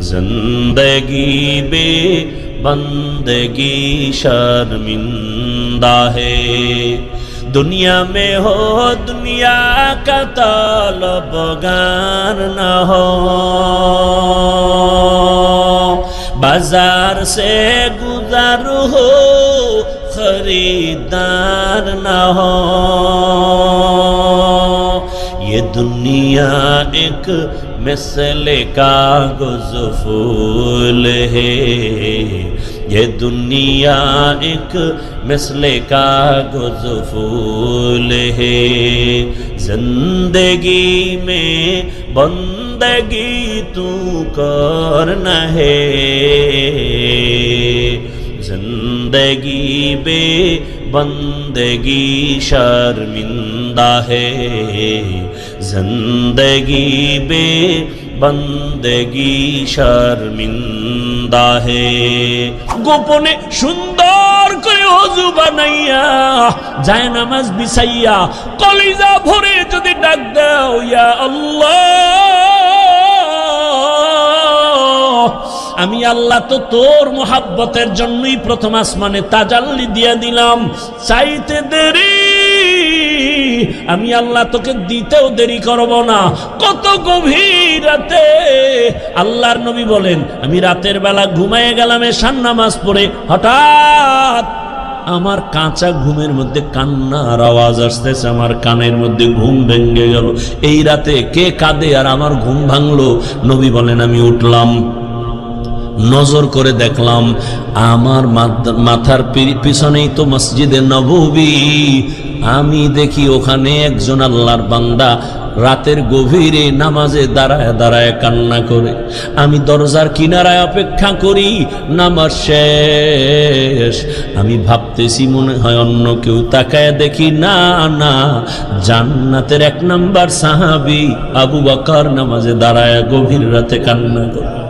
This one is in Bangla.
जिंदगी बे बंदगी शर्मिंदा है। दुनिया में हो दुनिया का तलबगार न हो, बाजार से गुजर हो खरीदार न हो। ये दुनिया एक मिसले कागज़ फूल है, ये दुनिया एक मिसले कागज़ फूल है। जिंदगी में बंदगी तू करना है, जिंदगी बे बंदगी शर्मिंदा है, जिंदगी बे बंदगी शर्मिंदा है। गोपने सुंदर करे ওযু বানাইয়া যায় নামাজ বিছাইয়া কলিজা ভরে যদি ডাক দাও ইয়া আল্লাহ, আমি আল্লাহ তো তোর মোহাব্বতের জন্যই প্রথম আসমানে তাজাল্লি দিয়া দিলাম, চাইতে দেরি আমি আল্লাহ তোকে দিতেও দেরি করব না। কত গভীর রাতে আল্লাহর নবী বলেন, আমি রাতের বেলা ঘুমায়ে গেলাম এশার নামাজ পড়ে, হঠাৎ আমার কাঁচা ঘুমের মধ্যে কান্নার আওয়াজ আসতেছে, আমার কানের মধ্যে ঘুম ভেঙে গেল। এই রাতে কে কাঁদে আর আমার ঘুম ভাঙলো? নবী বলেন, আমি উঠলাম, নজর করে দেখলাম আমার মাথার পিছনেই তো মসজিদে নববী। আমি দেখি ওখানে একজন আল্লাহর বান্দা রাতের গভীরে নামাজে দাঁড়ায় দাঁড়ায় কান্না করে। আমি দরজার কিনারায় অপেক্ষা করি, নামাজ শেষ। আমি ভাবতেছি মনে হয় অন্য কেউ, তাকায় দেখি না না, জান্নাতের 1 নম্বর সাহাবী আবু বকর নামাজে দাঁড়ায় গভীর রাতে কান্না করে।